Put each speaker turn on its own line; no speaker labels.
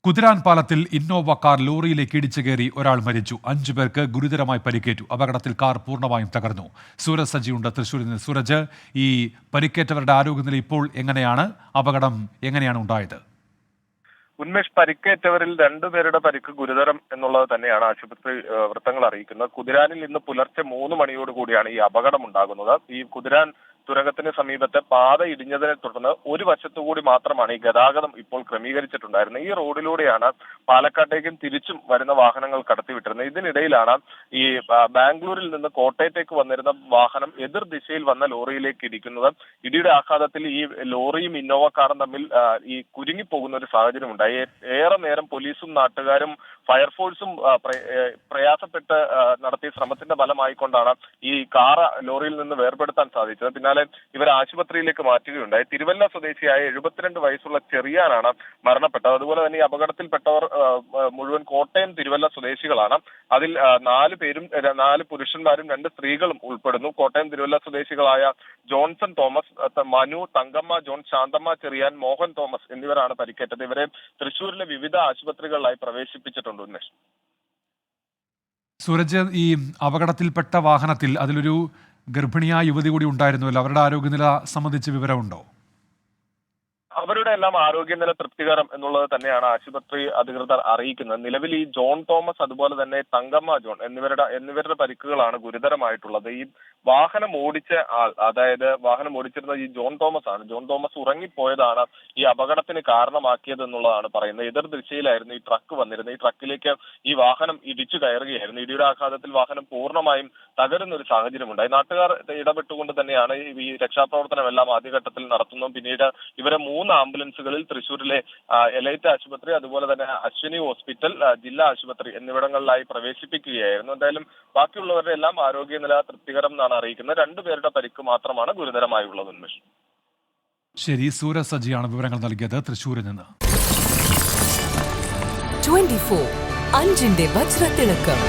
കുതിരാൻ പാലത്തിൽ Innova car ലോറിയിലേക്ക് ഇടിച്ചു കയറി ഒരാൾ മരിച്ചു. 5 പേർക്ക് ഗുരുതരമായി പരിക്കേറ്റു. അപകടത്തിൽ കാർ പൂർണ്ണമായും തകർന്നു. സൂരജ് സജിയുണ്ട് തൃശ്ശൂരിൽ നിന്ന്. സൂരജ്, ഈ പരിക്കേറ്റവരുടെ ആരോഗ്യനില ഇപ്പോൾ എങ്ങനെയാണ്? അപകടം എങ്ങനെയാണ് ഉണ്ടായത്?
ഉന്മേഷ്, പരിക്കേറ്റവരിൽ 2 പേരുടെ പരിക്ക് ഗുരുതരം എന്നുള്ളത് തന്നെയാണ് ആശുപത്രി വൃത്തങ്ങൾ അറിയിക്കുന്നത്. കുതിരാനിൽ ഇന്ന് പുലർച്ചെ 3 മണിയോട് കൂടിയാണ് ഈ അപകടം ഉണ്ടാകുന്നത്. ഈ കുതിരാൻ തുരങ്കത്തിന് സമീപത്തെ പാത ഇടിഞ്ഞതിനെ തുടർന്ന് ഒരു വശത്തുകൂടി മാത്രമാണ് ഈ ഗതാഗതം ഇപ്പോൾ ക്രമീകരിച്ചിട്ടുണ്ടായിരുന്നത്. ഈ റോഡിലൂടെയാണ് പാലക്കാട്ടേക്കും തിരിച്ചും വരുന്ന വാഹനങ്ങൾ കടത്തിവിട്ടിരുന്നത്. ഇതിനിടയിലാണ് ഈ ബാംഗ്ലൂരിൽ നിന്ന് കോട്ടയത്തേക്ക് വന്നിരുന്ന വാഹനം എതിർ ദിശയിൽ വന്ന ലോറിയിലേക്ക് ഇടിക്കുന്നത്. ഇടിയുടെ ആഘാതത്തിൽ ഈ ലോറിയും ഇന്നോവ കാറും തമ്മിൽ ഈ കുരുങ്ങിപ്പോകുന്ന ഒരു സാഹചര്യം ഉണ്ടായി. ഏറെ നേരം പോലീസും നാട്ടുകാരും ഫയർഫോഴ്സും പ്രയാസപ്പെട്ട് നടത്തിയ ശ്രമത്തിന്റെ ഫലമായിക്കൊണ്ടാണ് ഈ കാർ ലോറിയിൽ നിന്ന് വേർപെടുത്താൻ സാധിച്ചത്. പിന്നാലെ ഇവർ ആശുപത്രിയിലേക്ക് മാറ്റുകയുണ്ടായി. തിരുവല്ല സ്വദേശിയായ 72 വയസ്സുള്ള ചെറിയാനാണ് മരണപ്പെട്ടത്. അതുപോലെ തന്നെ ഈ അപകടത്തിൽപ്പെട്ടവർ മുഴുവൻ കോട്ടയം തിരുവല്ല സ്വദേശികളാണ്. അതിൽ 4 പേരും 4 പുരുഷന്മാരും 2 സ്ത്രീകളും ഉൾപ്പെടുന്നു. കോട്ടയം തിരുവല്ല സ്വദേശികളായ Johnson Thomas, Manu, Thankamma John, Shanthamma Cheriyan, Mohan Thomas എന്നിവരാണ് പരിക്കേറ്റത്. ഇവരെ തൃശ്ശൂരിലെ വിവിധ ആശുപത്രികളിലായി പ്രവേശിപ്പിച്ചിട്ടുണ്ട്. ഉന്മേഷ്,
സൂരജ്, ഈ അപകടത്തിൽപ്പെട്ട വാഹനത്തിൽ അതിലൊരു ഗർഭിണിയായ യുവതി കൂടി ഉണ്ടായിരുന്നുവല്ലോ. അവരുടെ ആരോഗ്യനില സംബന്ധിച്ച് വിവരമുണ്ടോ?
അവരുടെ എല്ലാം ആരോഗ്യനില തൃപ്തികരം എന്നുള്ളത് തന്നെയാണ് ആശുപത്രി അധികൃതർ അറിയിക്കുന്നത്. നിലവിൽ ഈ ജോൺ തോമസ് അതുപോലെ തന്നെ തങ്കമ്മ ജോൺ എന്നിവരുടെ പരിക്കുകളാണ് ഗുരുതരമായിട്ടുള്ളത്. ഈ വാഹനം ഓടിച്ച ആൾ, അതായത് വാഹനം ഓടിച്ചിരുന്നത് ഈ ജോൺ തോമസ് ആണ്. ജോൺ തോമസ് ഉറങ്ങിപ്പോയതാണ് ഈ അപകടത്തിന് കാരണമാക്കിയത് എന്നുള്ളതാണ് പറയുന്നത്. എതിർ ദിശയിലായിരുന്നു ഈ ട്രക്ക് വന്നിരുന്നത്. ഈ ട്രക്കിലേക്ക് ഈ വാഹനം ഇടിച്ചു കയറുകയായിരുന്നു. ഇടിയുടെ ആഘാതത്തിൽ വാഹനം പൂർണ്ണമായും തകരുന്ന ഒരു സാഹചര്യമുണ്ടായി. നാട്ടുകാർ ഇടപെട്ടുകൊണ്ട് തന്നെയാണ് ഈ രക്ഷാപ്രവർത്തനം എല്ലാം ആദ്യഘട്ടത്തിൽ നടത്തുന്നത്. പിന്നീട് ഇവരെ 3 ആംബുലൻസുകളിൽ തൃശ്ശൂരിലെ എലൈറ്റ് ആശുപത്രി, അതുപോലെ തന്നെ അശ്വിനി ഹോസ്പിറ്റൽ, ജില്ലാ ആശുപത്രി എന്നിവിടങ്ങളിലായി പ്രവേശിപ്പിക്കുകയായിരുന്നു. എന്തായാലും ബാക്കിയുള്ളവരുടെ എല്ലാം ആരോഗ്യനില തൃപ്തികരം എന്നാണ് അറിയിക്കുന്നത്. 2 പേരുടെ പരിക്ക് മാത്രമാണ് ഗുരുതരമായുള്ളത്. ഉന്മേഷ്,
ശരി. സൂരജ് സജിയാണ് വിവരങ്ങൾ നൽകിയത് തൃശ്ശൂരിൽ നിന്ന്.
24 അഞ്ചിന്റെ വജ്രത്തിളക്കം.